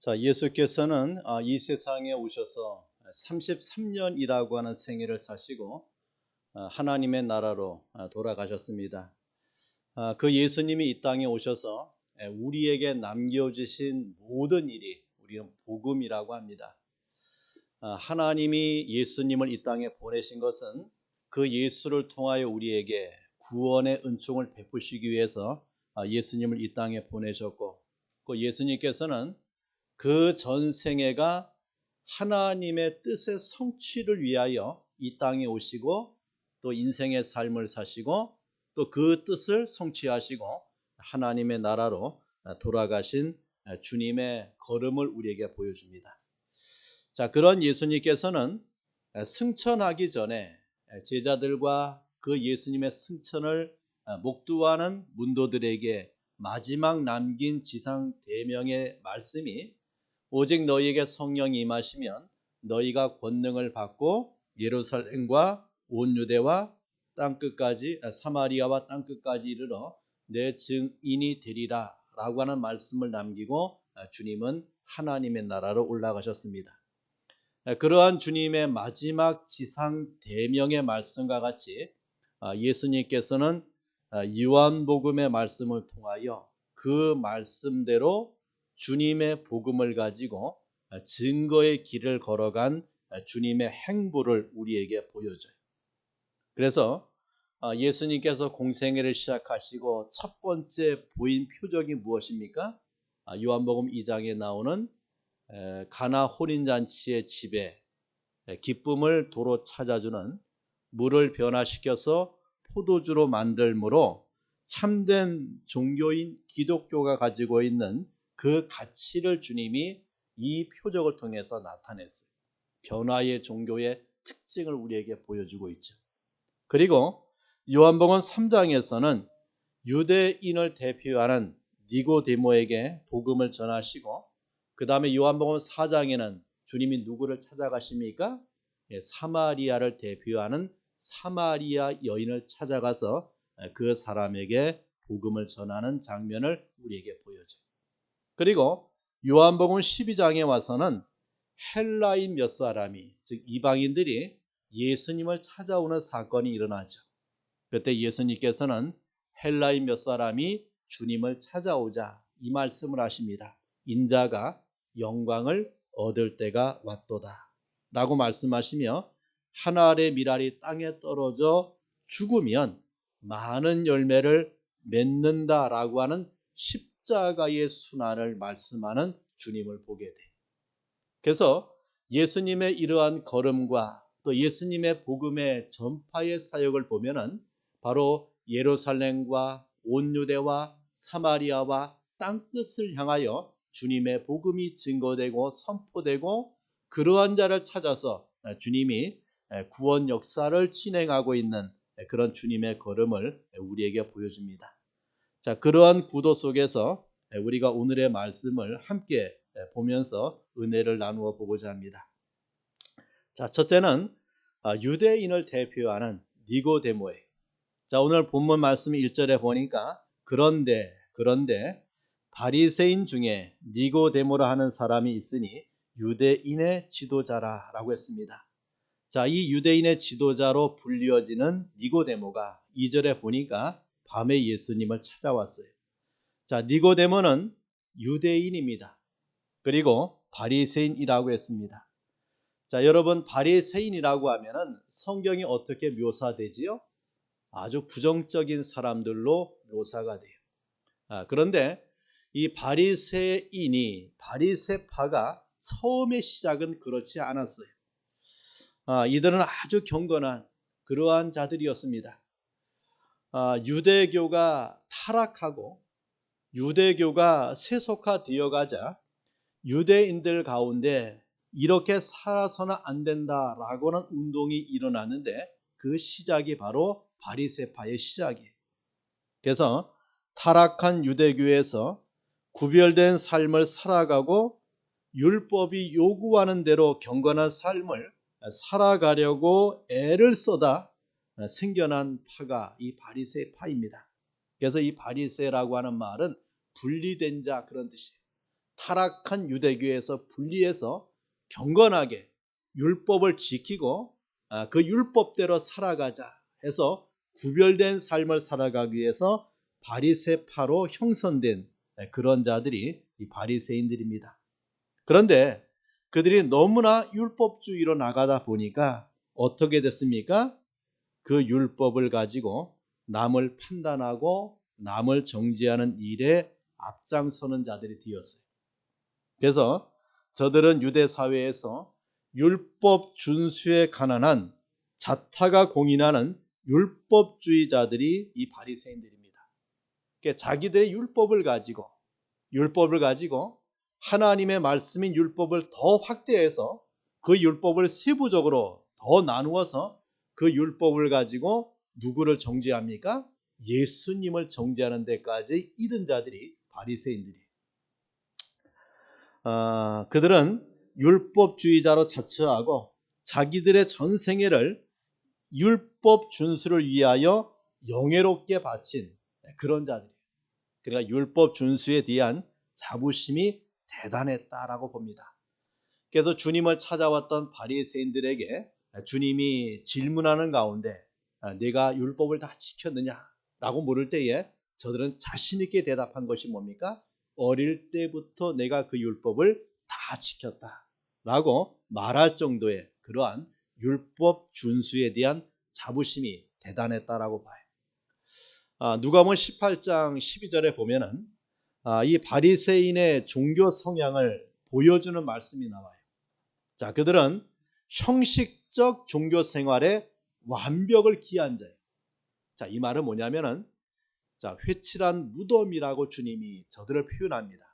자, 예수께서는 이 세상에 오셔서 33년이라고 하는 생애를 사시고 하나님의 나라로 돌아가셨습니다. 그 예수님이 이 땅에 오셔서 우리에게 남겨주신 모든 일이 우리는 복음이라고 합니다. 하나님이 예수님을 이 땅에 보내신 것은 그 예수를 통하여 우리에게 구원의 은총을 베푸시기 위해서 예수님을 이 땅에 보내셨고, 그 예수님께서는 그 전생애가 하나님의 뜻의 성취를 위하여 이 땅에 오시고 또 인생의 삶을 사시고 또 그 뜻을 성취하시고 하나님의 나라로 돌아가신 주님의 걸음을 우리에게 보여줍니다. 자, 그런 예수님께서는 승천하기 전에 제자들과 그 예수님의 승천을 목도하는 문도들에게 마지막 남긴 지상 대명의 말씀이 오직 너희에게 성령이 임하시면 너희가 권능을 받고 예루살렘과 온 유대와 땅끝까지 사마리아와 땅끝까지 이르러 내 증인이 되리라 라고 하는 말씀을 남기고 주님은 하나님의 나라로 올라가셨습니다. 그러한 주님의 마지막 지상 대명의 말씀과 같이 예수님께서는 요한복음의 말씀을 통하여 그 말씀대로 주님의 복음을 가지고 증거의 길을 걸어간 주님의 행보를 우리에게 보여줘요. 그래서 예수님께서 공생애를 시작하시고 첫 번째 보인 표적이 무엇입니까? 요한복음 2장에 나오는 가나 혼인잔치의 집에 기쁨을 도로 찾아주는 물을 변화시켜서 포도주로 만들므로 참된 종교인 기독교가 가지고 있는 그 가치를 주님이 이 표적을 통해서 나타냈어요. 변화의 종교의 특징을 우리에게 보여주고 있죠. 그리고 요한복음 3장에서는 유대인을 대표하는 니고데모에게 복음을 전하시고, 그 다음에 요한복음 4장에는 주님이 누구를 찾아가십니까? 사마리아를 대표하는 사마리아 여인을 찾아가서 그 사람에게 복음을 전하는 장면을 우리에게 보여줘요. 그리고 요한복음 12장에 와서는 헬라인 몇 사람이, 즉 이방인들이 예수님을 찾아오는 사건이 일어나죠. 그때 예수님께서는 헬라인 몇 사람이 주님을 찾아오자 이 말씀을 하십니다. 인자가 영광을 얻을 때가 왔도다 라고 말씀하시며, 한 알의 밀알이 땅에 떨어져 죽으면 많은 열매를 맺는다라고 하는 십자가의 순환을 말씀하는 주님을 보게 돼요. 그래서 예수님의 이러한 걸음과 또 예수님의 복음의 전파의 사역을 보면은 바로 예루살렘과 온 유대와 사마리아와 땅끝을 향하여 주님의 복음이 증거되고 선포되고, 그러한 자를 찾아서 주님이 구원 역사를 진행하고 있는 그런 주님의 걸음을 우리에게 보여줍니다. 자, 그러한 구도 속에서 우리가 오늘의 말씀을 함께 보면서 은혜를 나누어 보고자 합니다. 자, 첫째는 유대인을 대표하는 니고데모예요. 자, 오늘 본문 말씀 1절에 보니까 그런데 바리새인 중에 니고데모라 하는 사람이 있으니 유대인의 지도자라라고 했습니다. 자, 이 유대인의 지도자로 불리어지는 니고데모가 2절에 보니까 밤에 예수님을 찾아왔어요. 자, 니고데모는 유대인입니다. 그리고 바리새인이라고 했습니다. 자, 여러분, 바리새인이라고 하면은 성경이 어떻게 묘사되지요? 아주 부정적인 사람들로 묘사가 돼요. 그런데 이 바리새인이, 바리새파가 처음의 시작은 그렇지 않았어요. 이들은 아주 경건한 그러한 자들이었습니다. 유대교가 타락하고 유대교가 세속화되어 가자 유대인들 가운데 이렇게 살아서는 안 된다라고 하는 운동이 일어났는데, 그 시작이 바로 바리새파의 시작이에요. 그래서 타락한 유대교에서 구별된 삶을 살아가고 율법이 요구하는 대로 경건한 삶을 살아가려고 애를 쏟아 생겨난 파가 이 바리새파입니다. 그래서 이 바리새라고 하는 말은 분리된 자 그런 뜻이에요. 타락한 유대교에서 분리해서 경건하게 율법을 지키고 그 율법대로 살아가자 해서 구별된 삶을 살아가기 위해서 바리새파로 형성된 그런 자들이 이 바리새인들입니다. 그런데 그들이 너무나 율법주의로 나가다 보니까 어떻게 됐습니까? 그 율법을 가지고 남을 판단하고 남을 정죄하는 일에 앞장서는 자들이 되었어요. 그래서 저들은 유대 사회에서 율법 준수에 가난한 자타가 공인하는 율법주의자들이 이 바리새인들입니다. 그러니까 자기들의 율법을 가지고 하나님의 말씀인 율법을 더 확대해서 그 율법을 세부적으로 더 나누어서 그 율법을 가지고 누구를 정죄합니까? 예수님을 정죄하는 데까지 이른 자들이 바리새인들이에요. 그들은 율법주의자로 자처하고 자기들의 전생애를 율법 준수를 위하여 영예롭게 바친 그런 자들이에요. 그러니까 율법 준수에 대한 자부심이 대단했다라고 봅니다. 그래서 주님을 찾아왔던 바리새인들에게 주님이 질문하는 가운데 내가 율법을 다 지켰느냐라고 물을 때에 저들은 자신 있게 대답한 것이 뭡니까? 어릴 때부터 내가 그 율법을 다 지켰다라고 말할 정도의 그러한 율법 준수에 대한 자부심이 대단했다라고 봐요. 누가복음 18장 12절에 보면은 이 바리새인의 종교 성향을 보여주는 말씀이 나와요. 자, 그들은 형식적 종교 생활에 완벽을 기한 자예요. 자, 이 말은 뭐냐면은 회칠한 무덤이라고 주님이 저들을 표현합니다.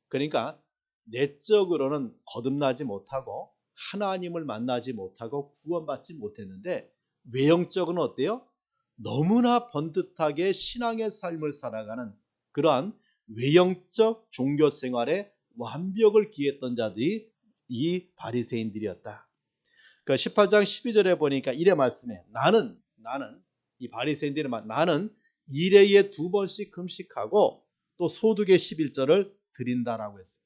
그러니까 내적으로는 거듭나지 못하고 하나님을 만나지 못하고 구원받지 못했는데 외형적으로는 어때요? 너무나 번듯하게 신앙의 삶을 살아가는 그러한 외형적 종교 생활에 완벽을 기했던 자들이 이 바리새인들이었다. 그 18장 12절에 보니까 이래 말씀해. 나는 이 바리새인들이 나는 일회에 2번씩 금식하고 또 소득의 11절을 드린다라고 했어요.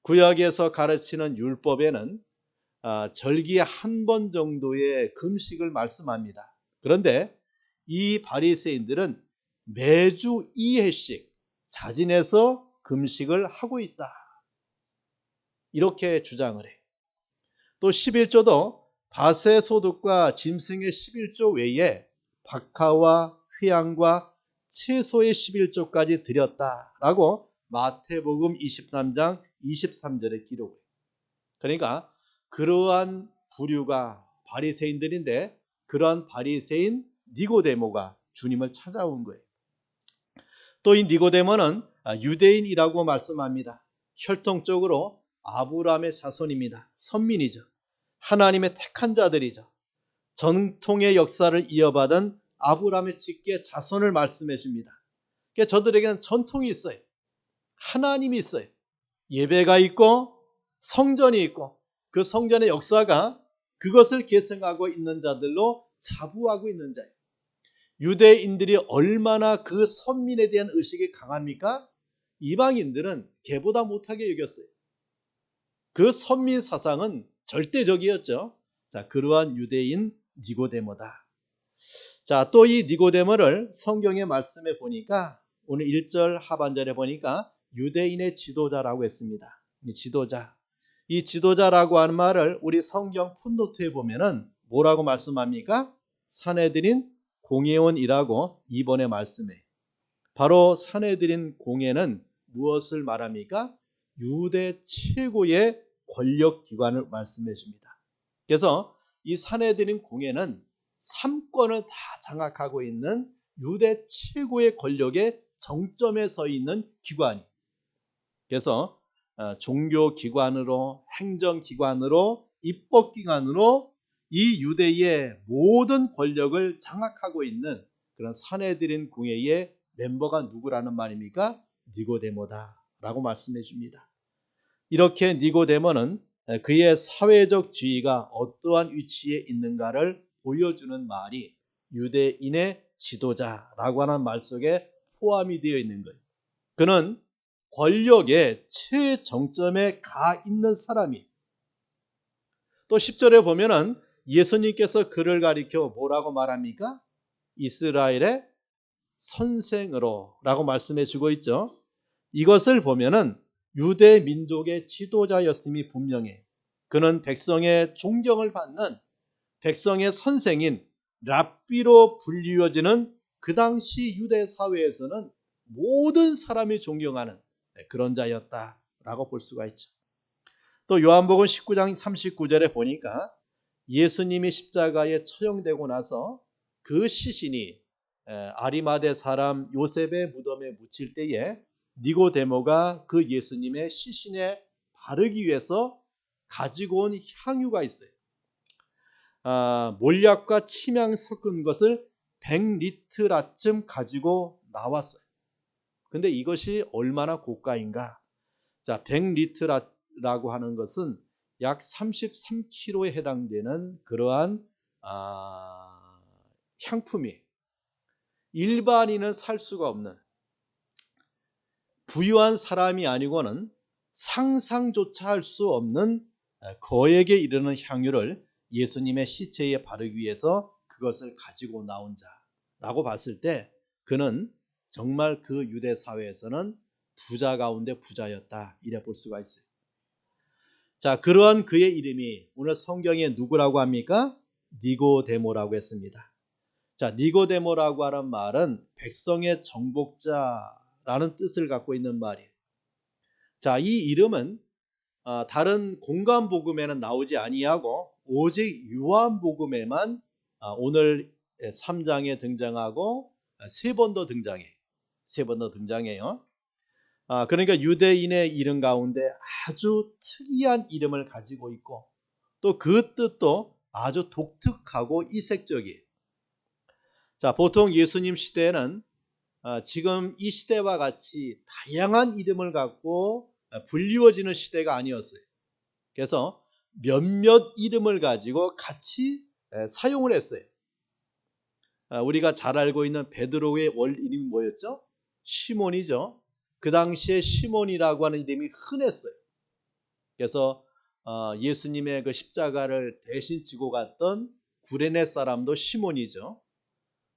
구약에서 가르치는 율법에는 절기에 한 번 정도의 금식을 말씀합니다. 그런데 이 바리새인들은 매주 2회씩 자진해서 금식을 하고 있다. 이렇게 주장을 해요. 또 11조도 밭의 소득과 짐승의 11조 외에 박하와 휘양과 채소의 11조까지 드렸다라고 마태복음 23장 23절에 기록해요. 그러니까 그러한 부류가 바리새인들인데 그러한 바리새인 니고데모가 주님을 찾아온 거예요. 또 이 니고데모는 유대인이라고 말씀합니다. 혈통적으로 아브라함의 자손입니다. 선민이죠. 하나님의 택한 자들이죠. 전통의 역사를 이어받은 아브라함의 직계 자손을 말씀해 줍니다. 그러니까 저들에게는 전통이 있어요. 하나님이 있어요. 예배가 있고 성전이 있고 그 성전의 역사가 그것을 계승하고 있는 자들로 자부하고 있는 자예요. 유대인들이 얼마나 그 선민에 대한 의식이 강합니까? 이방인들은 개보다 못하게 여겼어요. 그 선민 사상은 절대적이었죠. 자, 그러한 유대인 니고데모다. 자, 또 이 니고데모를 성경의 말씀에 보니까 오늘 1절 하반절에 보니까 유대인의 지도자라고 했습니다. 이 지도자라고 하는 말을 우리 성경 풋노트에 보면은 뭐라고 말씀합니까? 산헤드린 공회원이라고 이번에 말씀해. 바로 산헤드린 공회는 무엇을 말합니까? 유대 최고의 권력기관을 말씀해 줍니다. 그래서 이 산헤드린 공회는 3권을 다 장악하고 있는 유대 최고의 권력의 정점에 서 있는 기관이에요. 그래서 종교기관으로 행정기관으로 입법기관으로 이 유대의 모든 권력을 장악하고 있는 그런 산헤드린 공회의 멤버가 누구라는 말입니까? 니고데모다라고 말씀해 줍니다. 이렇게 니고데모는 그의 사회적 지위가 어떠한 위치에 있는가를 보여주는 말이 유대인의 지도자라고 하는 말 속에 포함이 되어 있는 거예요. 그는 권력의 최정점에 가 있는 사람이. 또 10절에 보면은 예수님께서 그를 가리켜 뭐라고 말합니까? 이스라엘의 선생으로 라고 말씀해 주고 있죠. 이것을 보면은 유대 민족의 지도자였음이 분명해. 그는 백성의 존경을 받는 백성의 선생인 랍비로 불리워지는 그 당시 유대 사회에서는 모든 사람이 존경하는 그런 자였다라고 볼 수가 있죠. 또 요한복음 19장 39절에 보니까 예수님이 십자가에 처형되고 나서 그 시신이 아리마대 사람 요셉의 무덤에 묻힐 때에 니고데모가 그 예수님의 시신에 바르기 위해서 가지고 온 향유가 있어요. 몰약과 침향 섞은 것을 100리트라쯤 가지고 나왔어요. 근데 이것이 얼마나 고가인가? 자, 100리트라고 하는 것은 약 33kg에 해당되는 그러한 향품이 일반인은 살 수가 없는, 부유한 사람이 아니고는 상상조차 할 수 없는 거액에 이르는 향유를 예수님의 시체에 바르기 위해서 그것을 가지고 나온 자라고 봤을 때 그는 정말 그 유대 사회에서는 부자 가운데 부자였다, 이래 볼 수가 있어요. 자, 그러한 그의 이름이 오늘 성경에 누구라고 합니까? 니고데모라고 했습니다. 자, 니고데모라고 하는 말은 백성의 정복자라는 뜻을 갖고 있는 말이에요. 자, 이 이름은 다른 공관복음에는 나오지 아니하고 오직 요한복음에만 오늘 3장에 등장하고 세 번 더 등장해요. 그러니까 유대인의 이름 가운데 아주 특이한 이름을 가지고 있고 또 그 뜻도 아주 독특하고 이색적이에요. 자, 보통 예수님 시대에는 지금 이 시대와 같이 다양한 이름을 갖고 불리워지는 시대가 아니었어요. 그래서 몇몇 이름을 가지고 같이 사용을 했어요. 우리가 잘 알고 있는 베드로의 원 이름이 뭐였죠? 시몬이죠. 그 당시에 시몬이라고 하는 이름이 흔했어요. 그래서 예수님의 그 십자가를 대신 지고 갔던 구레네 사람도 시몬이죠.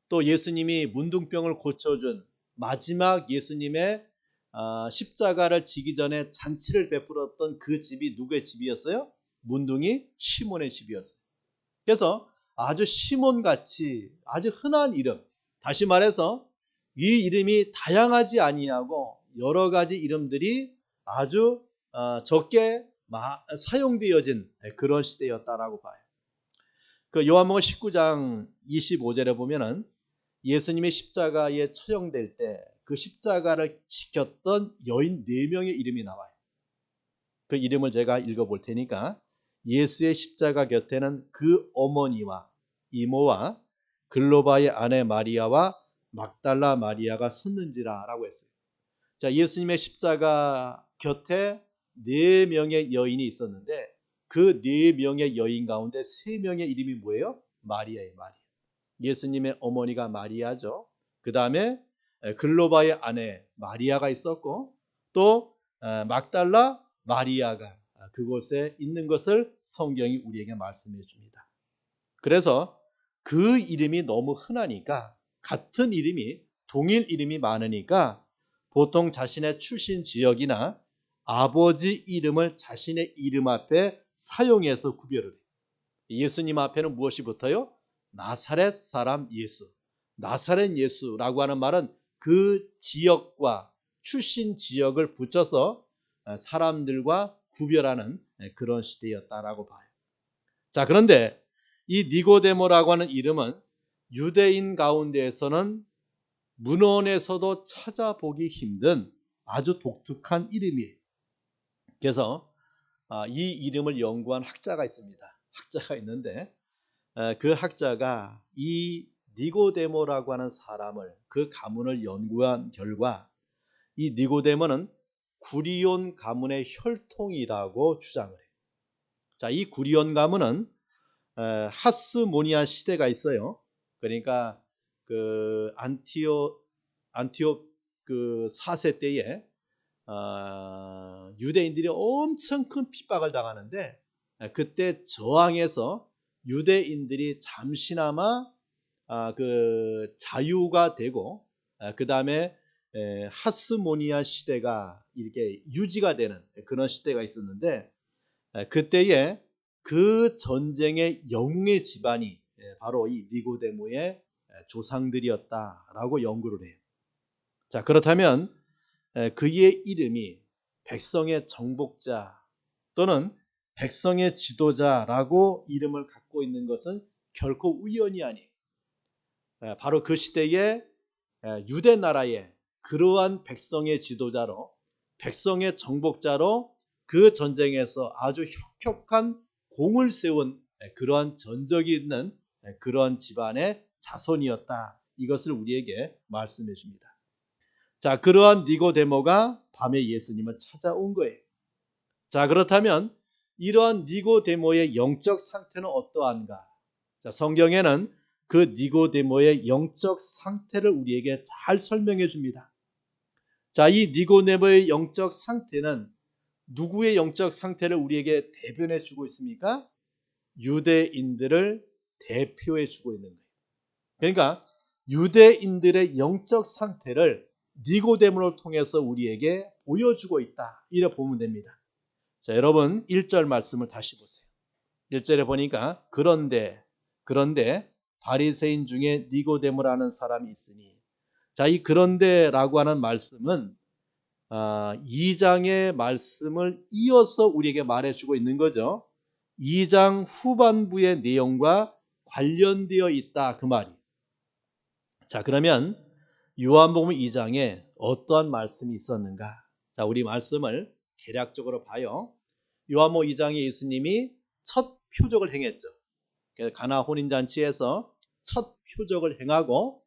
또 예수님이 문둥병을 고쳐준 마지막 예수님의 십자가를 지기 전에 잔치를 베풀었던 그 집이 누구의 집이었어요? 문둥이 시몬의 집이었어요. 그래서 아주 시몬같이 아주 흔한 이름, 다시 말해서 이 이름이 다양하지 아니하고 여러 가지 이름들이 아주 적게 사용되어진 그런 시대였다라고 봐요. 그 요한복음 19장 25절에 보면은 예수님이 십자가에 처형될 때 그 십자가를 지켰던 여인 4명의 이름이 나와요. 그 이름을 제가 읽어볼 테니까 예수의 십자가 곁에는 그 어머니와 이모와 글로바의 아내 마리아와 막달라 마리아가 섰는지라 라고 했어요. 자, 예수님의 십자가 곁에 4명의 여인이 있었는데 그 4명의 여인 가운데 3명의 이름이 뭐예요? 마리아예요. 마리아. 예수님의 어머니가 마리아죠. 그 다음에 글로바의 아내 마리아가 있었고 또 막달라 마리아가 그곳에 있는 것을 성경이 우리에게 말씀해 줍니다. 그래서 그 이름이 너무 흔하니까 같은 이름이 동일 이름이 많으니까 보통 자신의 출신 지역이나 아버지 이름을 자신의 이름 앞에 사용해서 구별을 해요. 예수님 앞에는 무엇이 붙어요? 나사렛 사람 예수. 나사렛 예수라고 하는 말은 그 지역과 출신 지역을 붙여서 사람들과 구별하는 그런 시대였다라고 봐요. 자, 그런데 이 니고데모라고 하는 이름은 유대인 가운데에서는 문헌에서도 찾아보기 힘든 아주 독특한 이름이에요. 그래서 이 이름을 연구한 학자가 있습니다. 학자가 있는데 그 학자가 이 니고데모라고 하는 사람을 그 가문을 연구한 결과 이 니고데모는 구리온 가문의 혈통이라고 주장을 해요. 자, 이 구리온 가문은 하스모니아 시대가 있어요. 그러니까 그 안티오 그 4세 때에 유대인들이 엄청 큰 핍박을 당하는데 그때 저항해서 유대인들이 잠시나마 그 자유가 되고 그 다음에 하스모니아 시대가 이렇게 유지가 되는 그런 시대가 있었는데 그때에 그 전쟁의 영웅의 집안이 바로 이 니고데모의 조상들이었다라고 연구를 해요. 자, 그렇다면 그의 이름이 백성의 정복자 또는 백성의 지도자라고 이름을 갖고 있는 것은 결코 우연이 아니에요. 바로 그 시대에 유대 나라의 그러한 백성의 지도자로 백성의 정복자로 그 전쟁에서 아주 혁혁한 공을 세운 그러한 전적이 있는 그러한 집안의 자손이었다. 이것을 우리에게 말씀해 줍니다. 자, 그러한 니고데모가 밤에 예수님을 찾아온 거예요. 자, 그렇다면 이러한 니고데모의 영적 상태는 어떠한가? 자, 성경에는 그 니고데모의 영적 상태를 우리에게 잘 설명해 줍니다. 자, 이 니고데모의 영적 상태는 누구의 영적 상태를 우리에게 대변해 주고 있습니까? 유대인들을 대표해 주고 있는 거예요. 그러니까 유대인들의 영적 상태를 니고데모를 통해서 우리에게 보여주고 있다. 이렇게 보면 됩니다. 자, 여러분 1절 말씀을 다시 보세요. 1절에 보니까 그런데 바리새인 중에 니고데모라는 사람이 있으니, 자, 이 그런데라고 하는 말씀은 2장의 말씀을 이어서 우리에게 말해주고 있는 거죠. 2장 후반부의 내용과 관련되어 있다 그 말이. 자, 그러면 요한복음 2장에 어떠한 말씀이 있었는가? 자, 우리 말씀을 개략적으로 봐요. 요한복음 2장에 예수님이 첫 표적을 행했죠. 가나 혼인잔치에서 첫 표적을 행하고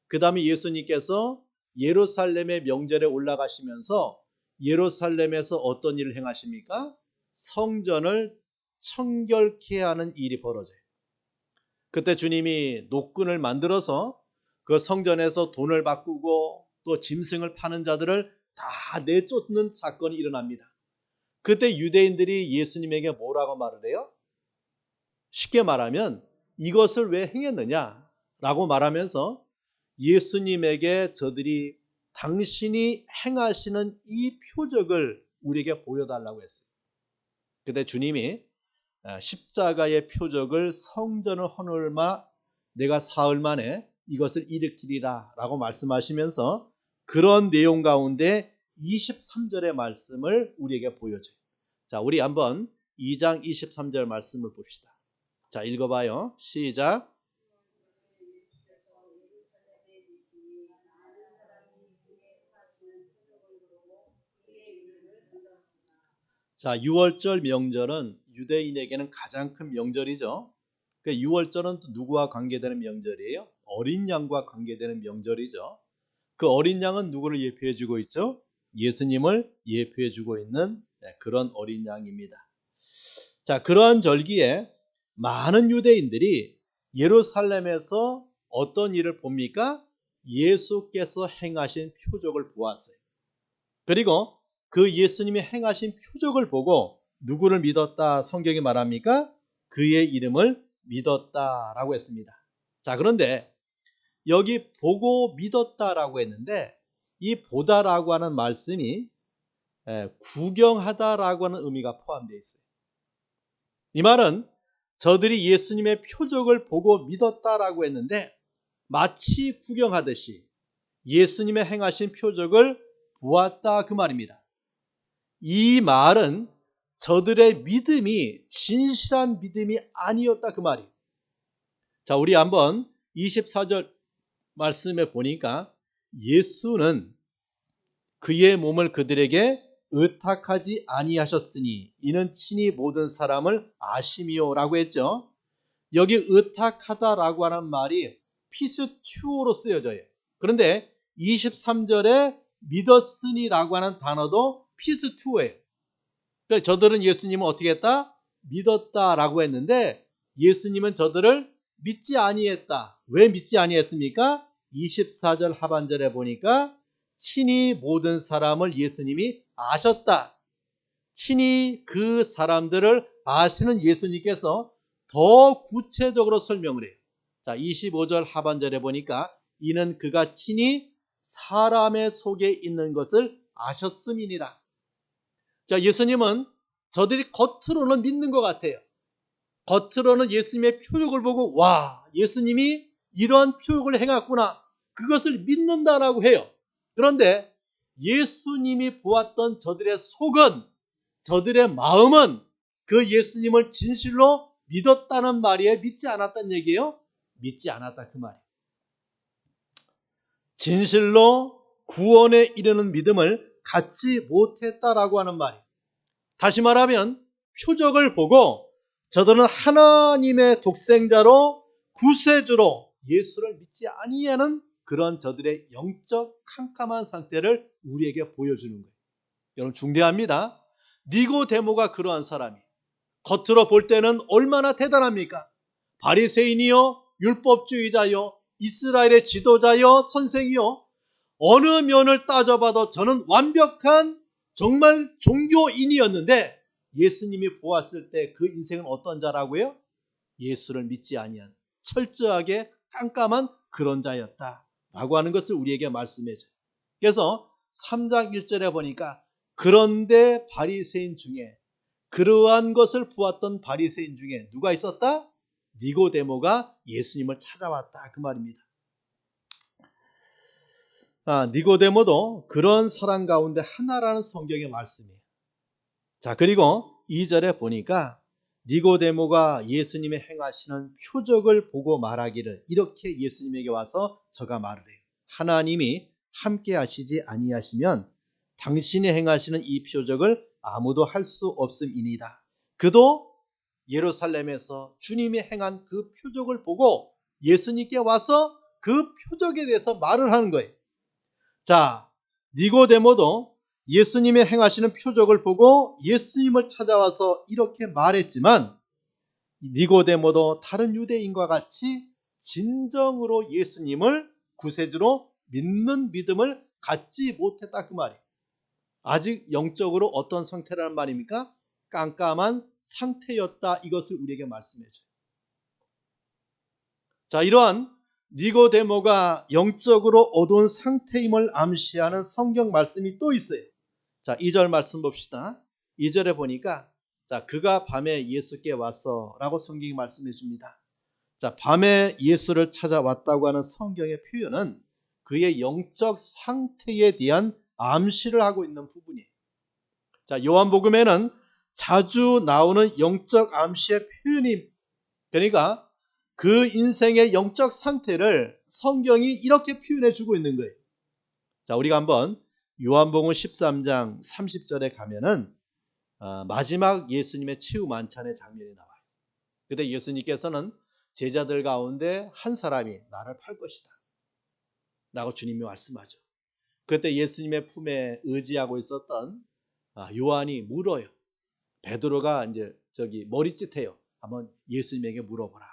그 다음에 예수님께서 예루살렘의 명절에 올라가시면서 예루살렘에서 어떤 일을 행하십니까? 성전을 청결케 하는 일이 벌어져요. 그때 주님이 노끈을 만들어서 그 성전에서 돈을 바꾸고 또 짐승을 파는 자들을 다 내쫓는 사건이 일어납니다. 그때 유대인들이 예수님에게 뭐라고 말을 해요? 쉽게 말하면 이것을 왜 행했느냐라고 말하면서 예수님에게 저들이 당신이 행하시는 이 표적을 우리에게 보여달라고 했어요. 그때 주님이 십자가의 표적을 성전을 허물마 내가 사흘 만에 이것을 일으키리라 라고 말씀하시면서 그런 내용 가운데 23절의 말씀을 우리에게 보여줘요. 자, 우리 한번 2장 23절 말씀을 봅시다. 자, 읽어봐요. 시작. 자, 유월절 명절은 유대인에게는 가장 큰 명절이죠. 그 유월절은 또 누구와 관계되는 명절이에요? 어린 양과 관계되는 명절이죠. 그 어린 양은 누구를 예표해 주고 있죠? 예수님을 예표해 주고 있는 그런 어린 양입니다. 자, 그러한 절기에 많은 유대인들이 예루살렘에서 어떤 일을 봅니까? 예수께서 행하신 표적을 보았어요. 그리고 그 예수님이 행하신 표적을 보고 누구를 믿었다 성경이 말합니까? 그의 이름을 믿었다라고 했습니다. 자, 그런데 여기 보고 믿었다라고 했는데 이 보다라고 하는 말씀이 구경하다라고 하는 의미가 포함되어 있어요. 이 말은 저들이 예수님의 표적을 보고 믿었다라고 했는데 마치 구경하듯이 예수님의 행하신 표적을 보았다 그 말입니다. 이 말은 저들의 믿음이 진실한 믿음이 아니었다 그 말이에요. 자, 우리 한번 24절 말씀에 보니까 예수는 그의 몸을 그들에게 의탁하지 아니하셨으니 이는 친히 모든 사람을 아심이요 라고 했죠. 여기 의탁하다라고 하는 말이 피스튜어로 쓰여져요. 그런데 23절에 믿었으니라고 하는 단어도 피스튜어예요. 그러니까 저들은 예수님을 어떻게 했다? 믿었다라고 했는데 예수님은 저들을 믿지 아니했다. 왜 믿지 아니했습니까? 24절 하반절에 보니까 친히 모든 사람을 예수님이 아셨다. 친히 그 사람들을 아시는 예수님께서 더 구체적으로 설명을 해요. 자, 25절 하반절에 보니까 이는 그가 친히 사람의 속에 있는 것을 아셨음이니라. 자, 예수님은 저들이 겉으로는 믿는 것 같아요. 겉으로는 예수님의 표적을 보고 와, 예수님이 이러한 표적을 행했구나. 그것을 믿는다라고 해요. 그런데 예수님이 보았던 저들의 속은, 저들의 마음은 그 예수님을 진실로 믿었다는 말이에요? 믿지 않았다는 얘기예요? 믿지 않았다 그 말이에요. 진실로 구원에 이르는 믿음을 갖지 못했다라고 하는 말이에요. 다시 말하면 표적을 보고 저들은 하나님의 독생자로 구세주로 예수를 믿지 아니하는 그런 저들의 영적 캄캄한 상태를 우리에게 보여주는 거예요. 여러분 중대합니다. 니고데모가 그러한 사람이에요. 겉으로 볼 때는 얼마나 대단합니까? 바리새인이요, 율법주의자요, 이스라엘의 지도자요, 선생이요. 어느 면을 따져봐도 저는 완벽한 정말 종교인이었는데 예수님이 보았을 때 그 인생은 어떤 자라고요? 예수를 믿지 아니한 철저하게 깜깜한 그런 자였다 라고 하는 것을 우리에게 말씀해 줘요. 그래서 3장 1절에 보니까 그런데 바리새인 중에 그러한 것을 보았던 바리새인 중에 누가 있었다? 니고데모가 예수님을 찾아왔다 그 말입니다. 니고데모도 그런 사람 가운데 하나라는 성경의 말씀이에요. 자, 그리고 2절에 보니까 니고데모가 예수님의 행하시는 표적을 보고 말하기를 이렇게 예수님에게 와서 저가 말을 해요. 하나님이 함께 하시지 아니하시면 당신이 행하시는 이 표적을 아무도 할 수 없음이니이다. 그도 예루살렘에서 주님이 행한 그 표적을 보고 예수님께 와서 그 표적에 대해서 말을 하는 거예요. 자, 니고데모도 예수님의 행하시는 표적을 보고 예수님을 찾아와서 이렇게 말했지만 니고데모도 다른 유대인과 같이 진정으로 예수님을 구세주로 믿는 믿음을 갖지 못했다 그 말이에요. 아직 영적으로 어떤 상태라는 말입니까? 깜깜한 상태였다 이것을 우리에게 말씀해 줘요. 자, 이러한 니고데모가 영적으로 어두운 상태임을 암시하는 성경 말씀이 또 있어요. 자, 2절 말씀 봅시다. 2절에 보니까 자, 그가 밤에 예수께 와서 라고 성경이 말씀해 줍니다. 자, 밤에 예수를 찾아왔다고 하는 성경의 표현은 그의 영적 상태에 대한 암시를 하고 있는 부분이에요. 자, 요한복음에는 자주 나오는 영적 암시의 표현이 그러니까 그 인생의 영적 상태를 성경이 이렇게 표현해 주고 있는 거예요. 자, 우리가 한번 요한복음 13장 30절에 가면은 마지막 예수님의 치유 만찬의 장면이 나와요. 그때 예수님께서는 제자들 가운데 한 사람이 나를 팔 것이다 라고 주님이 말씀하죠. 그때 예수님의 품에 의지하고 있었던 요한이 물어요. 베드로가 이제 머리짓해요. 한번 예수님에게 물어보라.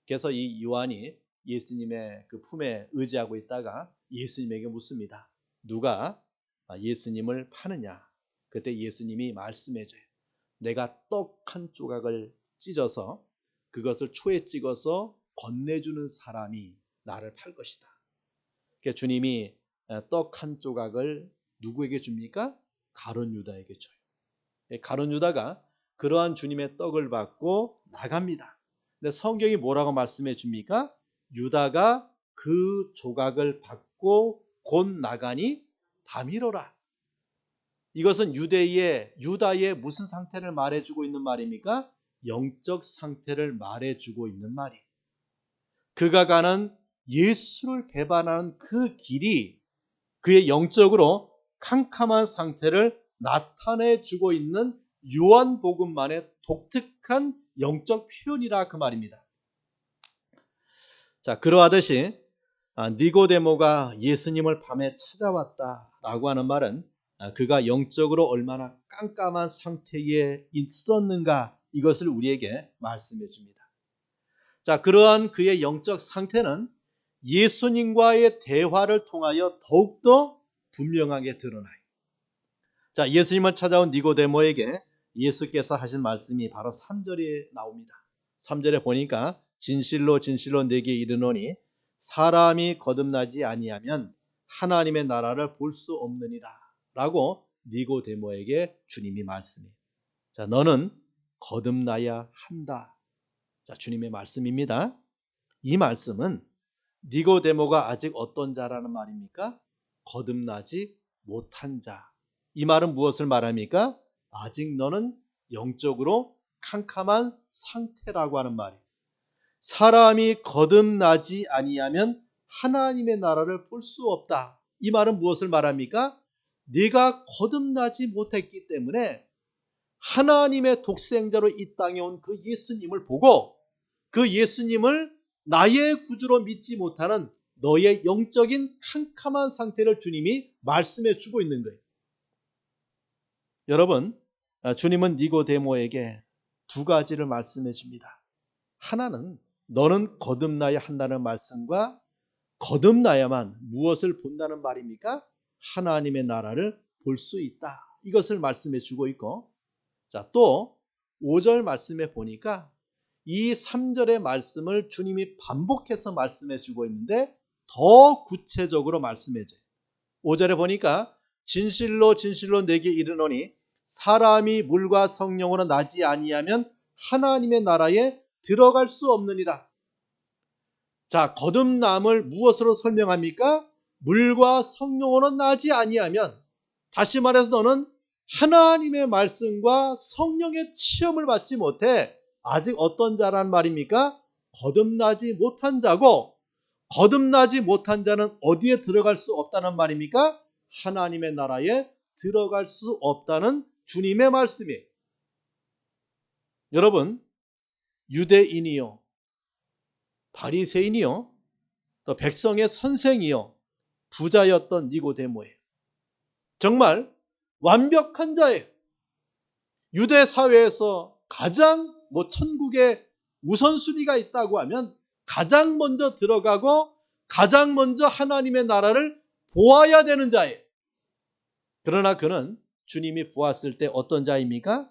그래서 이 요한이 예수님의 그 품에 의지하고 있다가 예수님에게 묻습니다. 누가 예수님을 파느냐? 그때 예수님이 말씀해줘요. 내가 떡 한 조각을 찢어서 그것을 초에 찍어서 건네주는 사람이 나를 팔 것이다. 그러니까 주님이 떡 한 조각을 누구에게 줍니까? 가룟 유다에게 줘요. 가룟 유다가 그러한 주님의 떡을 받고 나갑니다. 근데 성경이 뭐라고 말씀해 줍니까? 유다가 그 조각을 받고 곧 나가니 밤이로라. 이것은 유다의 무슨 상태를 말해주고 있는 말입니까? 영적 상태를 말해주고 있는 말이에요. 그가 가는 예수를 배반하는 그 길이 그의 영적으로 캄캄한 상태를 나타내주고 있는 요한복음만의 독특한 영적 표현이라 그 말입니다. 자, 그러하듯이 니고데모가 예수님을 밤에 찾아왔다라고 하는 말은 그가 영적으로 얼마나 깜깜한 상태에 있었는가 이것을 우리에게 말씀해 줍니다. 자, 그러한 그의 영적 상태는 예수님과의 대화를 통하여 더욱더 분명하게 드러나요. 자, 예수님을 찾아온 니고데모에게 예수께서 하신 말씀이 바로 3절에 나옵니다. 3절에 보니까 진실로 진실로 내게 이르노니 사람이 거듭나지 아니하면 하나님의 나라를 볼 수 없느니라 라고 니고데모에게 주님이 말씀해요. 자, 너는 거듭나야 한다. 자, 주님의 말씀입니다. 이 말씀은 니고데모가 아직 어떤 자라는 말입니까? 거듭나지 못한 자. 이 말은 무엇을 말합니까? 아직 너는 영적으로 캄캄한 상태라고 하는 말이에요. 사람이 거듭나지 아니하면 하나님의 나라를 볼 수 없다. 이 말은 무엇을 말합니까? 네가 거듭나지 못했기 때문에 하나님의 독생자로 이 땅에 온 그 예수님을 보고 그 예수님을 나의 구주로 믿지 못하는 너의 영적인 캄캄한 상태를 주님이 말씀해 주고 있는 거예요. 여러분, 주님은 니고데모에게 두 가지를 말씀해 줍니다. 하나는 너는 거듭나야 한다는 말씀과 거듭나야만 무엇을 본다는 말입니까? 하나님의 나라를 볼 수 있다. 이것을 말씀해 주고 있고, 자, 또 5절 말씀에 보니까 이 3절의 말씀을 주님이 반복해서 말씀해 주고 있는데 더 구체적으로 말씀해 줘요. 5절에 보니까 진실로 진실로 내게 이르노니 사람이 물과 성령으로 나지 아니하면 하나님의 나라에 들어갈 수 없느니라. 자, 거듭남을 무엇으로 설명합니까? 물과 성령으로 나지 아니하면, 다시 말해서 너는 하나님의 말씀과 성령의 체험을 받지 못해 아직 어떤 자란 말입니까? 거듭나지 못한 자고, 거듭나지 못한 자는 어디에 들어갈 수 없다는 말입니까? 하나님의 나라에 들어갈 수 없다는 주님의 말씀이에요. 여러분, 유대인이요, 바리새인이요, 또 백성의 선생이요, 부자였던 니고데모예요. 정말 완벽한 자예요. 유대 사회에서 가장 천국에 우선순위가 있다고 하면 가장 먼저 들어가고 가장 먼저 하나님의 나라를 보아야 되는 자예요. 그러나 그는 주님이 보았을 때 어떤 자입니까?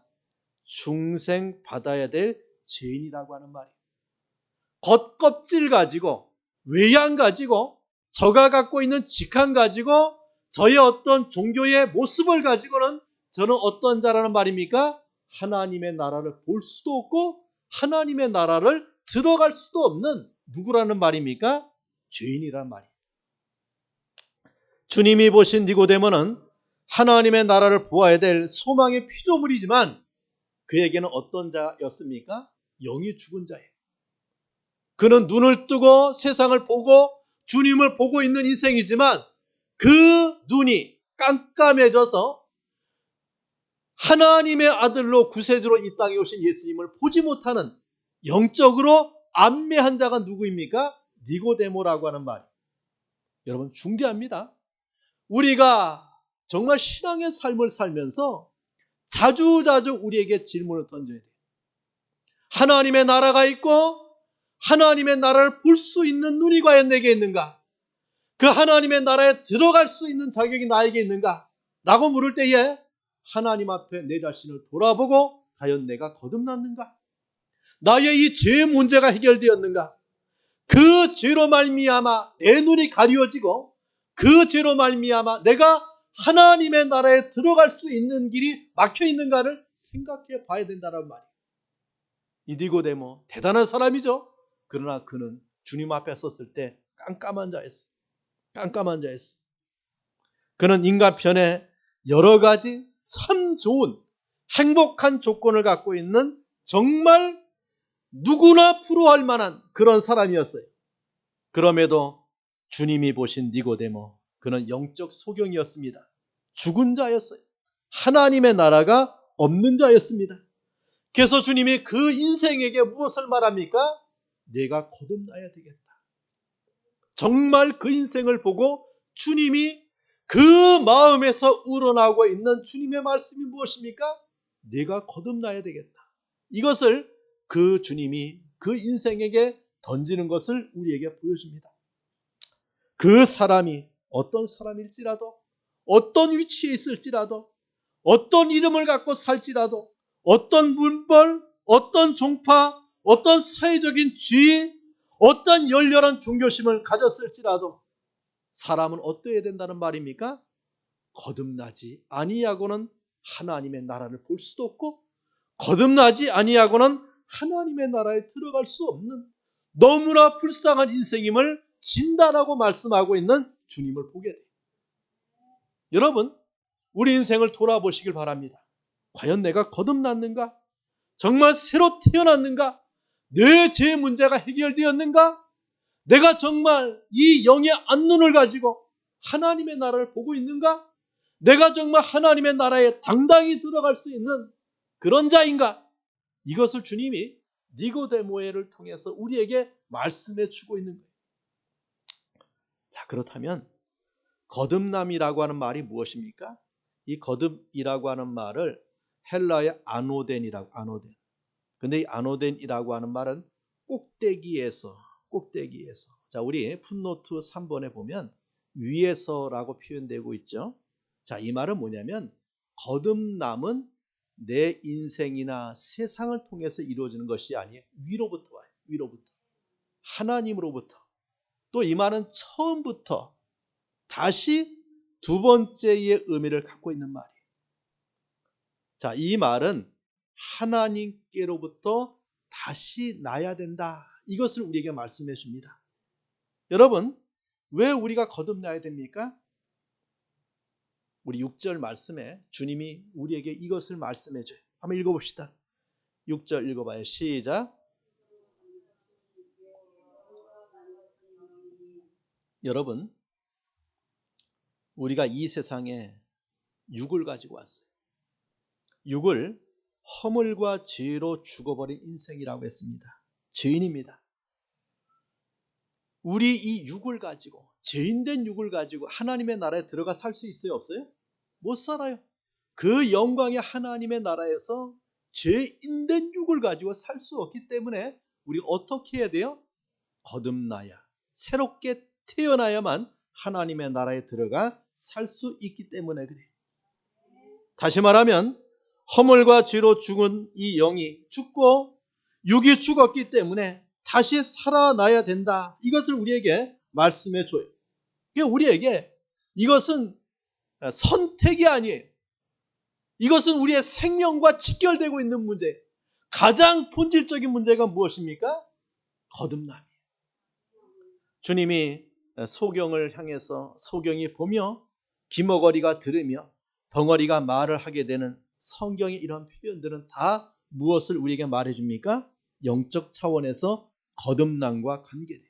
중생 받아야 될 죄인이라고 하는 말이에요. 겉껍질 가지고, 외양 가지고, 저가 갖고 있는 직함 가지고, 저의 어떤 종교의 모습을 가지고는 저는 어떤 자라는 말입니까? 하나님의 나라를 볼 수도 없고 하나님의 나라를 들어갈 수도 없는 누구라는 말입니까? 죄인이란 말이에요. 주님이 보신 니고데모는 하나님의 나라를 보아야 될 소망의 피조물이지만 그에게는 어떤 자였습니까? 영이 죽은 자예요. 그는 눈을 뜨고 세상을 보고 주님을 보고 있는 인생이지만 그 눈이 깜깜해져서 하나님의 아들로 구세주로 이 땅에 오신 예수님을 보지 못하는 영적으로 안매한 자가 누구입니까? 니고데모라고 하는 말이에요. 여러분, 중대합니다. 우리가 정말 신앙의 삶을 살면서 자주자주 우리에게 질문을 던져야 돼요. 하나님의 나라가 있고 하나님의 나라를 볼 수 있는 눈이 과연 내게 있는가? 그 하나님의 나라에 들어갈 수 있는 자격이 나에게 있는가? 라고 물을 때에 하나님 앞에 내 자신을 돌아보고 과연 내가 거듭났는가? 나의 이 죄의 문제가 해결되었는가? 그 죄로 말미암아 내 눈이 가리워지고 그 죄로 말미암아 내가 하나님의 나라에 들어갈 수 있는 길이 막혀 있는가를 생각해 봐야 된다는 말이에요. 이 니고데모 대단한 사람이죠. 그러나 그는 주님 앞에 섰을 때 깜깜한 자였어요. 깜깜한 자였어요. 그는 인간편에 여러 가지 참 좋은 행복한 조건을 갖고 있는 정말 누구나 부러워할 만한 그런 사람이었어요. 그럼에도 주님이 보신 니고데모, 그는 영적 소경이었습니다. 죽은 자였어요. 하나님의 나라가 없는 자였습니다. 그래서 주님이 그 인생에게 무엇을 말합니까? 내가 거듭나야 되겠다. 정말 그 인생을 보고 주님이 그 마음에서 우러나오고 있는 주님의 말씀이 무엇입니까? 내가 거듭나야 되겠다. 이것을 그 주님이 그 인생에게 던지는 것을 우리에게 보여줍니다. 그 사람이 어떤 사람일지라도 어떤 위치에 있을지라도 어떤 이름을 갖고 살지라도, 어떤 문벌, 어떤 종파, 어떤 사회적인 지위, 어떤 열렬한 종교심을 가졌을지라도 사람은 어떠해야 된다는 말입니까? 거듭나지 아니하고는 하나님의 나라를 볼 수도 없고, 거듭나지 아니하고는 하나님의 나라에 들어갈 수 없는 너무나 불쌍한 인생임을 진단하고 말씀하고 있는 주님을 보게 돼요. 여러분, 우리 인생을 돌아보시길 바랍니다. 과연 내가 거듭났는가? 정말 새로 태어났는가? 내 죄 문제가 해결되었는가? 내가 정말 이 영의 안눈을 가지고 하나님의 나라를 보고 있는가? 내가 정말 하나님의 나라에 당당히 들어갈 수 있는 그런 자인가? 이것을 주님이 니고데모를 통해서 우리에게 말씀해 주고 있는 거예요. 자, 그렇다면 거듭남이라고 하는 말이 무엇입니까? 이 거듭이라고 하는 말을 헬라의 아노덴이라고, 아노덴. 근데 이 아노덴이라고 하는 말은 꼭대기에서. 자, 우리 풋노트 3번에 보면 위에서라고 표현되고 있죠. 자, 이 말은 뭐냐면 거듭남은 내 인생이나 세상을 통해서 이루어지는 것이 아니에요. 위로부터 와요. 위로부터. 하나님으로부터. 또 이 말은 처음부터 다시 두 번째의 의미를 갖고 있는 말이에요. 자, 이 말은 하나님께로부터 다시 나야 된다. 이것을 우리에게 말씀해 줍니다. 여러분, 왜 우리가 거듭나야 됩니까? 우리 6절 말씀에 주님이 우리에게 이것을 말씀해 줘요. 한번 읽어봅시다. 6절 읽어봐요. 시작. 여러분, 우리가 이 세상에 육을 가지고 왔어요. 육을 허물과 죄로 죽어버린 인생이라고 했습니다. 죄인입니다. 우리 이 육을 가지고, 죄인된 육을 가지고 하나님의 나라에 들어가 살 수 있어요? 없어요? 못 살아요. 그 영광의 하나님의 나라에서 죄인된 육을 가지고 살 수 없기 때문에 우리가 어떻게 해야 돼요? 거듭나야, 새롭게 태어나야만 하나님의 나라에 들어가 살 수 있기 때문에 그래요. 다시 말하면 허물과 죄로 죽은 이 영이 죽고 육이 죽었기 때문에 다시 살아나야 된다. 이것을 우리에게 말씀해 줘요. 우리에게 이것은 선택이 아니에요. 이것은 우리의 생명과 직결되고 있는 문제예요. 가장 본질적인 문제가 무엇입니까? 거듭남이에요. 주님이 소경을 향해서 소경이 보며 기머거리가 들으며 벙어리가 말을 하게 되는 성경의 이런 표현들은 다 무엇을 우리에게 말해줍니까? 영적 차원에서 거듭남과 관계돼요.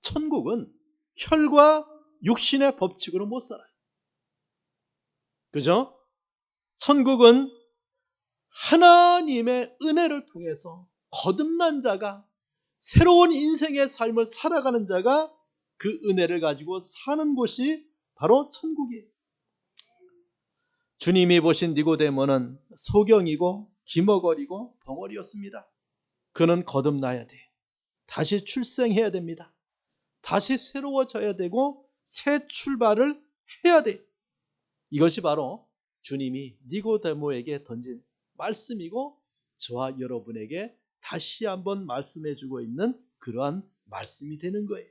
천국은 혈과 육신의 법칙으로 못 살아요. 그죠? 천국은 하나님의 은혜를 통해서 거듭난 자가, 새로운 인생의 삶을 살아가는 자가 그 은혜를 가지고 사는 곳이 바로 천국이에요. 주님이 보신 니고데모는 소경이고 기머거리고 벙어리였습니다. 그는 거듭나야 돼. 다시 출생해야 됩니다. 다시 새로워져야 되고 새 출발을 해야 돼. 이것이 바로 주님이 니고데모에게 던진 말씀이고 저와 여러분에게 다시 한번 말씀해 주고 있는 그러한 말씀이 되는 거예요.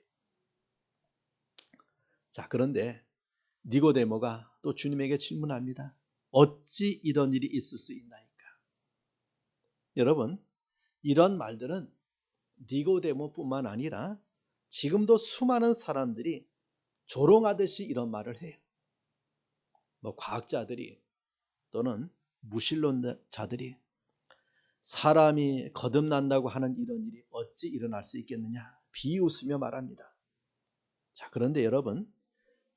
자, 그런데 니고데모가 또 주님에게 질문합니다. 어찌 이런 일이 있을 수 있나이까? 여러분, 이런 말들은 니고데모뿐만 아니라 지금도 수많은 사람들이 조롱하듯이 이런 말을 해요. 과학자들이 또는 무신론자들이 사람이 거듭난다고 하는 이런 일이 어찌 일어날 수 있겠느냐 비웃으며 말합니다. 자, 그런데 여러분,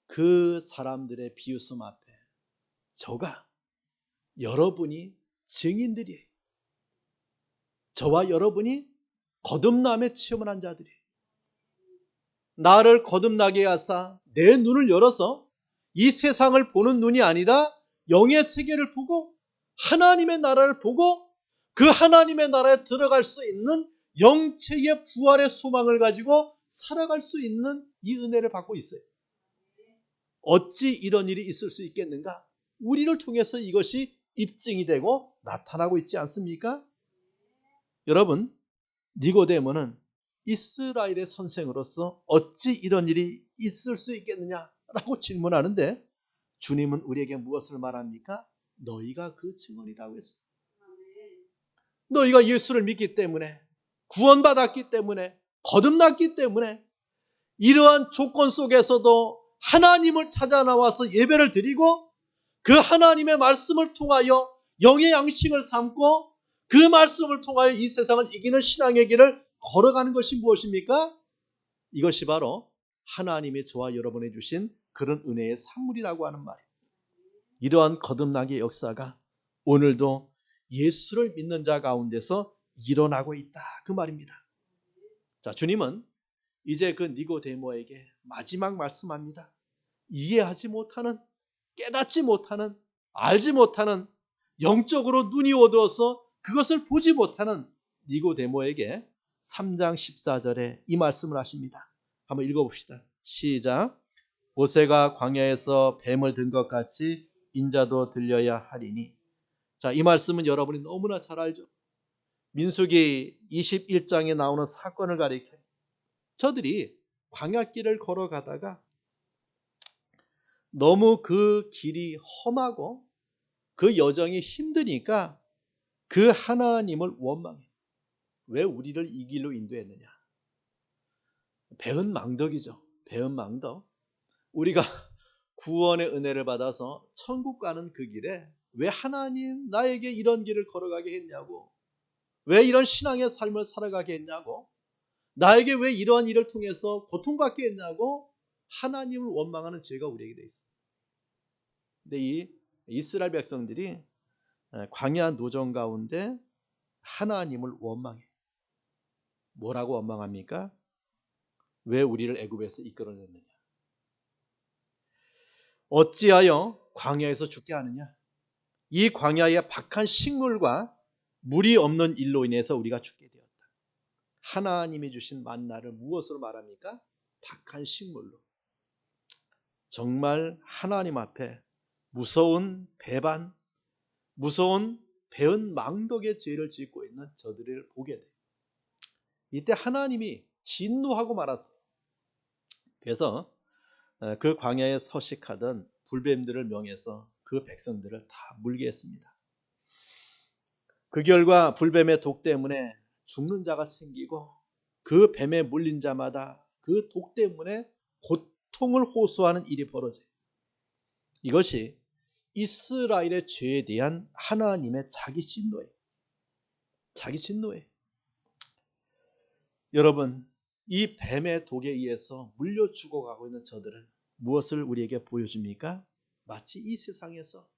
그 사람들의 비웃음 앞에 저가 여러분이 증인들이에요. 저와 여러분이 거듭남의 체험을 한 자들이에요. 나를 거듭나게 하사 내 눈을 열어서 이 세상을 보는 눈이 아니라 영의 세계를 보고 하나님의 나라를 보고 그 하나님의 나라에 들어갈 수 있는 영체의 부활의 소망을 가지고 살아갈 수 있는 이 은혜를 받고 있어요. 어찌 이런 일이 있을 수 있겠는가? 우리를 통해서 이것이 입증이 되고 나타나고 있지 않습니까? 여러분, 니고데모는 이스라엘의 선생으로서 어찌 이런 일이 있을 수 있겠느냐라고 질문하는데 주님은 우리에게 무엇을 말합니까? 너희가 그 증언이라고 했어요. 너희가 예수를 믿기 때문에, 구원받았기 때문에, 거듭났기 때문에 이러한 조건 속에서도 하나님을 찾아 나와서 예배를 드리고 그 하나님의 말씀을 통하여 영의 양식을 삼고 그 말씀을 통하여 이 세상을 이기는 신앙의 길을 걸어가는 것이 무엇입니까? 이것이 바로 하나님이 저와 여러분에 주신 그런 은혜의 산물이라고 하는 말이에요. 이러한 거듭나기의 역사가 오늘도 예수를 믿는 자 가운데서 일어나고 있다. 그 말입니다. 자, 주님은 이제 그 니고데모에게 마지막 말씀합니다. 이해하지 못하는, 깨닫지 못하는, 알지 못하는, 영적으로 눈이 어두워서 그것을 보지 못하는 니고데모에게 3장 14절에 이 말씀을 하십니다. 한번 읽어봅시다. 시작. 모세가 광야에서 뱀을 든 것 같이 인자도 들려야 하리니. 자, 이 말씀은 여러분이 너무나 잘 알죠. 민수기 21장에 나오는 사건을 가리켜요. 저들이 광야길을 걸어가다가 너무 그 길이 험하고 그 여정이 힘드니까 그 하나님을 원망해요. 왜 우리를 이 길로 인도했느냐. 배은망덕이죠. 배은망덕. 우리가 구원의 은혜를 받아서 천국 가는 그 길에 왜 하나님 나에게 이런 길을 걸어가게 했냐고, 왜 이런 신앙의 삶을 살아가게 했냐고, 나에게 왜 이러한 일을 통해서 고통받게 했냐고 하나님을 원망하는 죄가 우리에게 돼 있어요. 근데 이 이스라엘 백성들이 광야 노정 가운데 하나님을 원망해. 뭐라고 원망합니까? 왜 우리를 애굽에서 이끌어냈느냐? 어찌하여 광야에서 죽게 하느냐? 이 광야의 박한 식물과 물이 없는 일로 인해서 우리가 죽게 되었다. 하나님이 주신 만나를 무엇으로 말합니까? 박한 식물로. 정말 하나님 앞에 무서운 배반, 무서운 배은망덕의 죄를 짓고 있는 저들을 보게 돼요. 이때 하나님이 진노하고 말았어요. 그래서 그 광야에 서식하던 불뱀들을 명해서 그 백성들을 다 물게 했습니다. 그 결과 불뱀의 독 때문에 죽는 자가 생기고 그 뱀에 물린 자마다 그 독 때문에 고통을 호소하는 일이 벌어져요. 이것이 이스라엘의 죄에 대한 하나님의 자기 진노예요. 자기 진노예요. 여러분, 이 뱀의 독에 의해서 물려 죽어가고 있는 저들은 무엇을 우리에게 보여줍니까? 마치 이 세상에서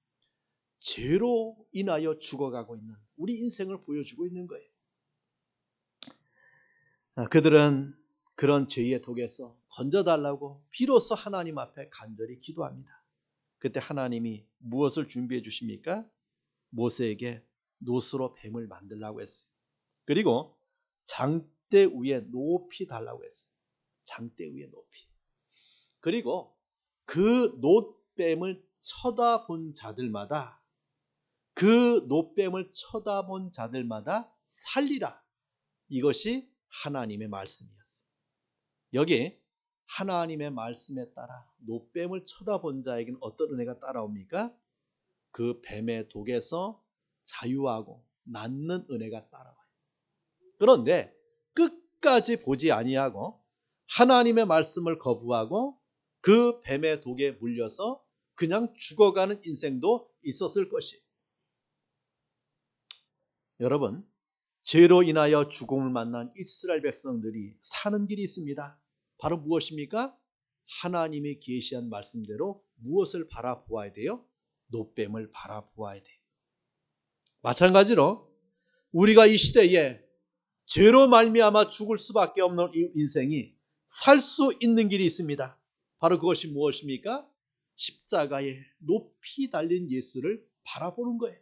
죄로 인하여 죽어가고 있는 우리 인생을 보여주고 있는 거예요. 그들은 그런 죄의 독에서 건져달라고 비로소 하나님 앞에 간절히 기도합니다. 그때 하나님이 무엇을 준비해 주십니까? 모세에게 노스로 뱀을 만들라고 했어요. 그리고 장대 위에 높이 달라고 했어요. 장대 위에 높이. 그리고 그 놋뱀을 쳐다본 자들마다 살리라. 이것이 하나님의 말씀이었어요. 여기 하나님의 말씀에 따라 놋뱀을 쳐다본 자에게는 어떤 은혜가 따라옵니까? 그 뱀의 독에서 자유하고 낫는 은혜가 따라와요. 그런데 끝까지 보지 아니하고 하나님의 말씀을 거부하고 그 뱀의 독에 물려서 그냥 죽어가는 인생도 있었을 것이에요. 여러분, 죄로 인하여 죽음을 만난 이스라엘 백성들이 사는 길이 있습니다. 바로 무엇입니까? 하나님이 계시한 말씀대로 무엇을 바라보아야 돼요? 놋뱀을 바라보아야 돼요. 마찬가지로 우리가 이 시대에 죄로 말미암아 죽을 수밖에 없는 이 인생이 살 수 있는 길이 있습니다. 바로 그것이 무엇입니까? 십자가에 높이 달린 예수를 바라보는 거예요.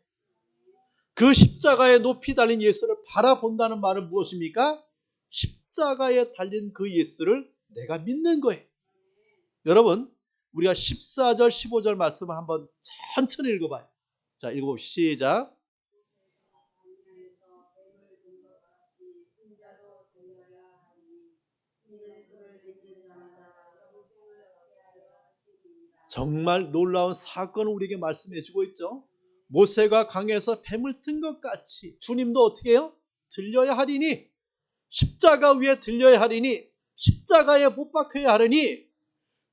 그 십자가에 높이 달린 예수를 바라본다는 말은 무엇입니까? 십자가에 달린 그 예수를 내가 믿는 거예요. 여러분, 우리가 14절 15절 말씀을 한번 천천히 읽어봐요. 자, 읽어봅시다. 시작. 정말 놀라운 사건을 우리에게 말씀해 주고 있죠. 모세가 강에서 뱀을 든 것 같이 주님도 어떻게 해요? 들려야 하리니, 십자가 위에 들려야 하리니, 십자가에 못 박혀야 하리니,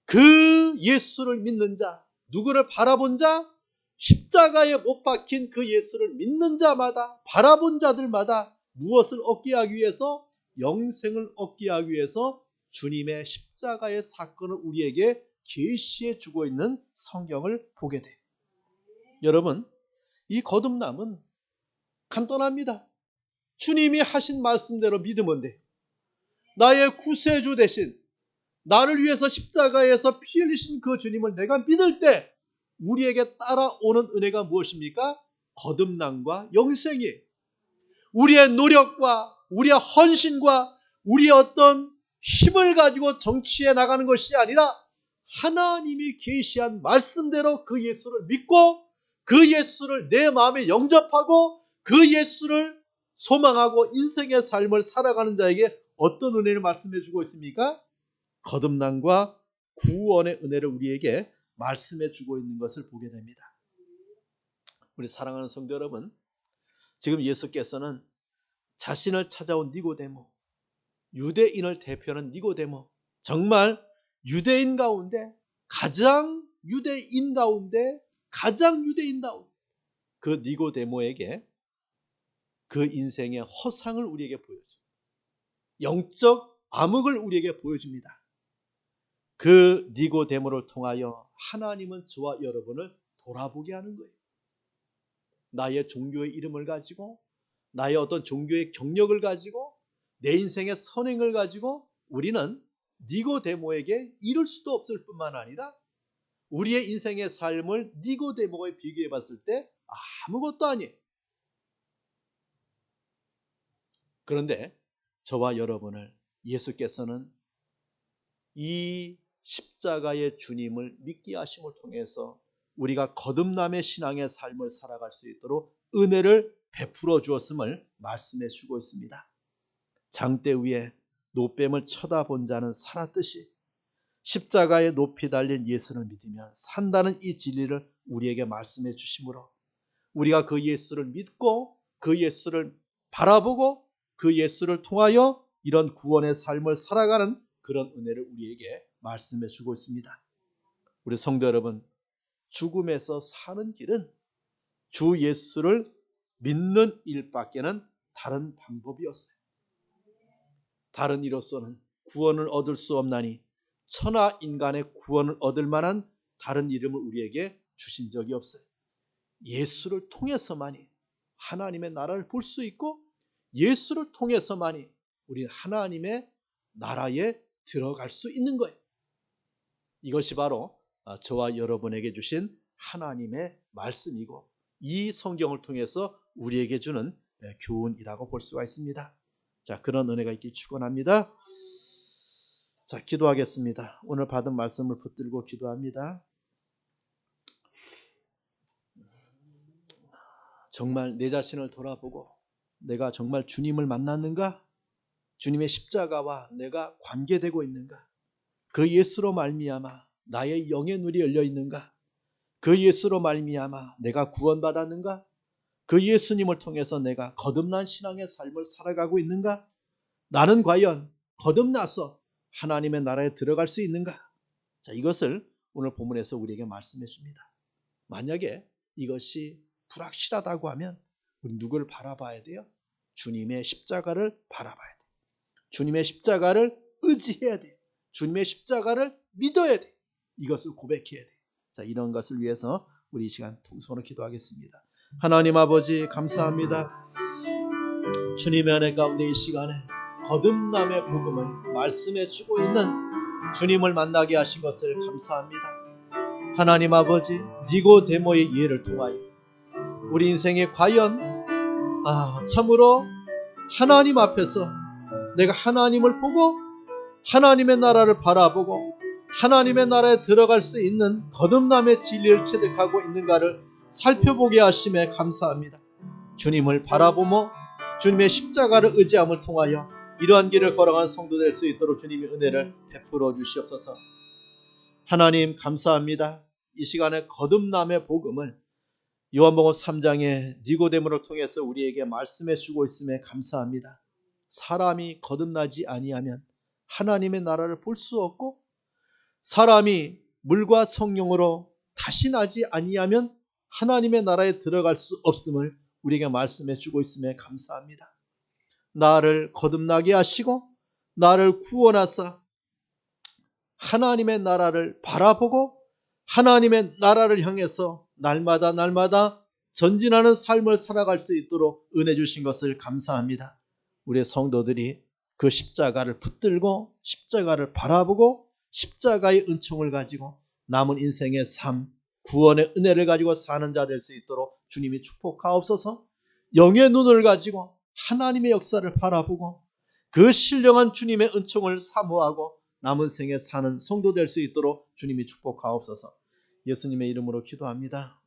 그 예수를 믿는 자, 누구를 바라본 자? 십자가에 못 박힌 그 예수를 믿는 자마다, 바라본 자들마다 무엇을 얻게 하기 위해서? 영생을 얻게 하기 위해서 주님의 십자가의 사건을 우리에게 계시해 주고 있는 성경을 보게 돼요. 여러분, 이 거듭남은 간단합니다. 주님이 하신 말씀대로 믿으면 돼요. 나의 구세주 대신 나를 위해서 십자가에서 피 흘리신 그 주님을 내가 믿을 때 우리에게 따라오는 은혜가 무엇입니까? 거듭남과 영생이에요. 우리의 노력과 우리의 헌신과 우리의 어떤 힘을 가지고 정치해 나가는 것이 아니라 하나님이 계시한 말씀대로 그 예수를 믿고 그 예수를 내 마음에 영접하고 그 예수를 소망하고 인생의 삶을 살아가는 자에게 어떤 은혜를 말씀해 주고 있습니까? 거듭남과 구원의 은혜를 우리에게 말씀해 주고 있는 것을 보게 됩니다. 우리 사랑하는 성도 여러분, 지금 예수께서는 자신을 찾아온 니고데모, 유대인을 대표하는 니고데모, 정말 유대인 가운데 가장 유대인다운 그 니고데모에게 그 인생의 허상을 우리에게 보여줘요. 영적 암흑을 우리에게 보여줍니다. 그 니고데모를 통하여 하나님은 저와 여러분을 돌아보게 하는 거예요. 나의 종교의 이름을 가지고, 나의 어떤 종교의 경력을 가지고, 내 인생의 선행을 가지고 우리는 니고데모에게 이룰 수도 없을 뿐만 아니라 우리의 인생의 삶을 니고데모에 비교해 봤을 때 아무것도 아니에요. 그런데 저와 여러분을 예수께서는 이 십자가의 주님을 믿게 하심을 통해서 우리가 거듭남의 신앙의 삶을 살아갈 수 있도록 은혜를 베풀어 주었음을 말씀해 주고 있습니다. 장대 위에 노뱀을 쳐다본 자는 살았듯이 십자가에 높이 달린 예수를 믿으면 산다는 이 진리를 우리에게 말씀해 주심으로 우리가 그 예수를 믿고 그 예수를 바라보고 그 예수를 통하여 이런 구원의 삶을 살아가는 그런 은혜를 우리에게 말씀해 주고 있습니다. 우리 성도 여러분, 죽음에서 사는 길은 주 예수를 믿는 일밖에는 다른 방법이 없어요. 다른 이로서는 구원을 얻을 수 없나니 천하 인간의 구원을 얻을 만한 다른 이름을 우리에게 주신 적이 없어요. 예수를 통해서만이 하나님의 나라를 볼 수 있고 예수를 통해서만이 우리는 하나님의 나라에 들어갈 수 있는 거예요. 이것이 바로 저와 여러분에게 주신 하나님의 말씀이고 이 성경을 통해서 우리에게 주는 교훈이라고 볼 수가 있습니다. 자, 그런 은혜가 있길 축원합니다. 자, 기도하겠습니다. 오늘 받은 말씀을 붙들고 기도합니다. 정말 내 자신을 돌아보고 내가 정말 주님을 만났는가? 주님의 십자가와 내가 관계되고 있는가? 그 예수로 말미암아 나의 영의 눈이 열려 있는가? 그 예수로 말미암아 내가 구원받았는가? 그 예수님을 통해서 내가 거듭난 신앙의 삶을 살아가고 있는가? 나는 과연 거듭나서 하나님의 나라에 들어갈 수 있는가? 자, 이것을 오늘 본문에서 우리에게 말씀해 줍니다. 만약에 이것이 불확실하다고 하면 우리 누구를 바라봐야 돼요? 주님의 십자가를 바라봐야 돼요. 주님의 십자가를 의지해야 돼요. 주님의 십자가를 믿어야 돼요. 이것을 고백해야 돼요. 자, 이런 것을 위해서 우리 이 시간 통성으로 기도하겠습니다. 하나님 아버지 감사합니다. 주님의 은혜 가운데 이 시간에 거듭남의 복음을 말씀해 주고 있는 주님을 만나게 하신 것을 감사합니다. 하나님 아버지, 니고데모의 예를 통하여 우리 인생에 과연 참으로 하나님 앞에서 내가 하나님을 보고 하나님의 나라를 바라보고 하나님의 나라에 들어갈 수 있는 거듭남의 진리를 체득하고 있는가를 살펴보게 하심에 감사합니다. 주님을 바라보며 주님의 십자가를 의지함을 통하여 이러한 길을 걸어가는 성도 될 수 있도록 주님의 은혜를 베풀어 주시옵소서. 하나님 감사합니다. 이 시간에 거듭남의 복음을 요한복음 3장의 니고데모를 통해서 우리에게 말씀해 주고 있음에 감사합니다. 사람이 거듭나지 아니하면 하나님의 나라를 볼 수 없고, 사람이 물과 성령으로 다시 나지 아니하면 하나님의 나라에 들어갈 수 없음을 우리에게 말씀해 주고 있음에 감사합니다. 나를 거듭나게 하시고 나를 구원하사 하나님의 나라를 바라보고 하나님의 나라를 향해서 날마다 전진하는 삶을 살아갈 수 있도록 은혜 주신 것을 감사합니다. 우리의 성도들이 그 십자가를 붙들고 십자가를 바라보고 십자가의 은총을 가지고 남은 인생의 삶, 구원의 은혜를 가지고 사는 자 될 수 있도록 주님이 축복하옵소서. 영의 눈을 가지고 하나님의 역사를 바라보고 그 신령한 주님의 은총을 사모하고 남은 생에 사는 성도 될 수 있도록 주님이 축복하옵소서. 예수님의 이름으로 기도합니다.